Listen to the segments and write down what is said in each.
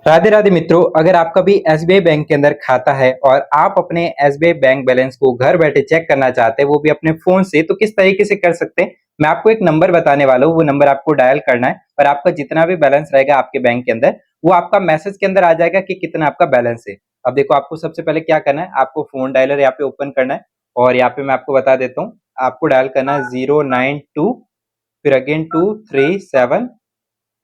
राधे राधे मित्रों, अगर आपका भी एसबीआई बैंक के अंदर खाता है और आप अपने एसबीआई बैंक बैलेंस को घर बैठे चेक करना चाहते हैं, वो भी अपने फोन से, तो किस तरीके से कर सकते हैं। मैं आपको एक नंबर बताने वाला हूँ, वो नंबर आपको डायल करना है और आपका जितना भी बैलेंस रहेगा आपके बैंक के अंदर, वो आपका मैसेज के अंदर आ जाएगा कि कितना आपका बैलेंस है। अब देखो, आपको सबसे पहले क्या करना है, आपको फोन डायलर यहाँ पे ओपन करना है और यहाँ पे मैं आपको बता देता हूँ, आपको डायल करना है 092, फिर अगेन 237,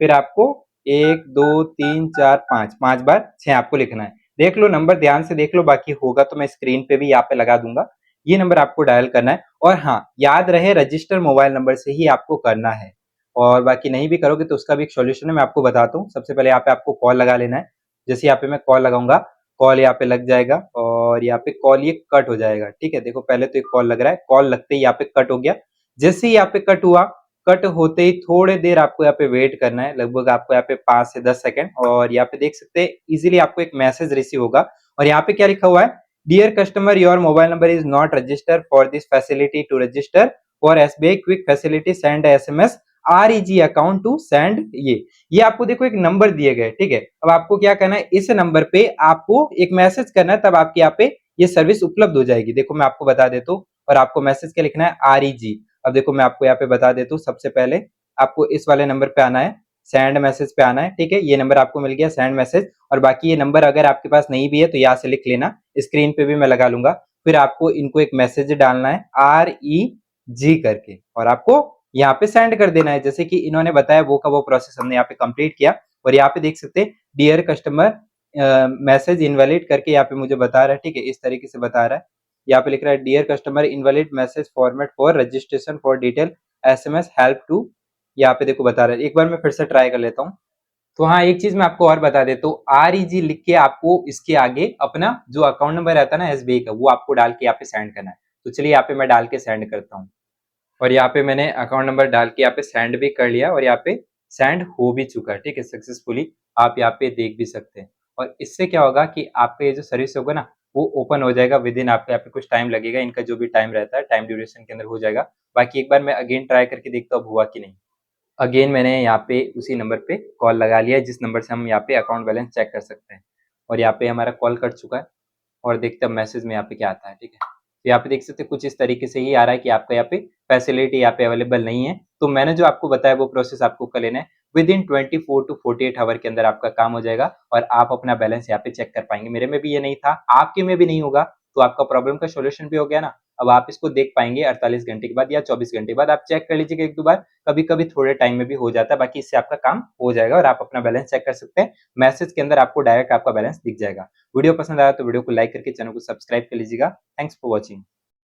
फिर आपको 1 2 3 4 5 5 बार 6 आपको लिखना है। देख लो नंबर, ध्यान से देख लो, बाकी होगा तो मैं स्क्रीन पे भी यहाँ पे लगा दूंगा। ये नंबर आपको डायल करना है और हाँ, याद रहे रजिस्टर मोबाइल नंबर से ही आपको करना है। और बाकी नहीं भी करोगे तो उसका भी एक सॉल्यूशन है, मैं आपको बताता हूँ। सबसे पहले यहाँ पे आपको कॉल लगा लेना है। जैसे यहाँ पे मैं कॉल लगाऊंगा, कॉल यहाँ पे लग जाएगा और यहाँ पे कॉल ये कट हो जाएगा। ठीक है, देखो पहले तो एक कॉल लग रहा है, कॉल लगते ही यहाँ पे कट हो गया। जैसे ही यहाँ पे कट हुआ, कट होते ही थोड़े देर आपको यहाँ पे वेट करना है, लगभग आपको यहाँ पे 5 से 10 सेकंड। और यहाँ पे देख सकते हैं इजीली आपको एक मैसेज रिसीव होगा और यहाँ पे क्या लिखा हुआ है, dear customer, your mobile number is not register for this facility. To register for SBI quick facility send SMS REG account to send. ये आपको देखो एक नंबर दिए गए। ठीक है, अब आपको क्या करना है, इस नंबर पे आपको एक मैसेज करना है, तब आपके यहाँ पे ये सर्विस उपलब्ध हो जाएगी। देखो मैं आपको बता देता हूँ, और आपको मैसेज क्या लिखना है, आरईजी। अब देखो मैं आपको यहाँ पे बता देता हूँ, सबसे पहले आपको इस वाले नंबर पे आना है, सेंड मैसेज पे आना है। ठीक है, ये नंबर आपको मिल गया, सेंड मैसेज। और बाकी ये नंबर अगर आपके पास नहीं भी है तो यहाँ से लिख लेना, स्क्रीन पे भी मैं लगा लूंगा। फिर आपको इनको एक मैसेज डालना है REG करके, और आपको यहाँ पे सेंड कर देना है। जैसे कि इन्होंने बताया वो का वो प्रोसेस हमने यहाँ पे कंप्लीट किया। और यहाँ पे देख सकते हैं डियर कस्टमर मैसेज इनवैलिड करके यहाँ पे मुझे बता रहा है। ठीक है, इस तरीके से बता रहा है, यहाँ पे लिख रहा है dear customer invalid message format for registration for detail SMS help to. यहाँ पे देखो बता रहा है, एक बार मैं फिर से ट्राई कर लेता हूँ। तो हाँ, एक चीज मैं आपको और बता देता हूँ, REG लिख के आपको इसके आगे अपना जो अकाउंट नंबर रहता है ना एसबीआई का, वो आपको डाल के यहाँ पे सेंड करना है। तो चलिए यहाँ पे मैं डाल के सेंड करता हूँ। और यहाँ पे मैंने अकाउंट नंबर डाल के यहाँ पे सेंड भी कर लिया और यहाँ पे सेंड हो भी चुका है। ठीक है, सक्सेसफुली आप यहाँ पे देख भी सकते हैं। और इससे क्या होगा कि आपका ये जो सर्विस होगा ना, वो ओपन हो जाएगा विद इन, आपको यहाँ पे कुछ टाइम लगेगा, इनका जो भी टाइम रहता है टाइम ड्यूरेशन के अंदर हो जाएगा। बाकी एक बार मैं अगेन ट्राई करके देखता हूँ अब हुआ कि नहीं। अगेन मैंने यहाँ पे उसी नंबर पे कॉल लगा लिया है जिस नंबर से हम यहाँ पे अकाउंट बैलेंस चेक कर सकते हैं। और यहाँ पे हमारा कॉल कट चुका है और देखते हैं मैसेज में यहाँ पे क्या आता है। ठीक है, तो यहाँ पे देख सकते हैं कुछ इस तरीके से ही आ रहा है कि आपका यहाँ पे फैसिलिटी यहाँ पे अवेलेबल नहीं है। तो मैंने जो आपको बताया वो प्रोसेस आपको कर लेना है, विद इन 24 to 48 आवर के अंदर आपका काम हो जाएगा और आप अपना बैलेंस यहाँ पे चेक कर पाएंगे। मेरे में भी ये नहीं था, आपके में भी नहीं होगा, तो आपका प्रॉब्लम का सोल्यूशन भी हो गया ना। अब आप इसको देख पाएंगे 48 घंटे के बाद या 24 घंटे के बाद, आप चेक कर लीजिएगा एक दो बार, कभी कभी थोड़े टाइम में भी हो जाता है। बाकी इससे आपका काम हो जाएगा और आप अपना बैलेंस चेक कर सकते हैं। मैसेज के अंदर आपको डायरेक्ट आपका बैलेंस दिख जाएगा। वीडियो पसंद आया तो वीडियो को लाइक करके चैनल को सब्सक्राइब कर लीजिएगा। Thanks for watching.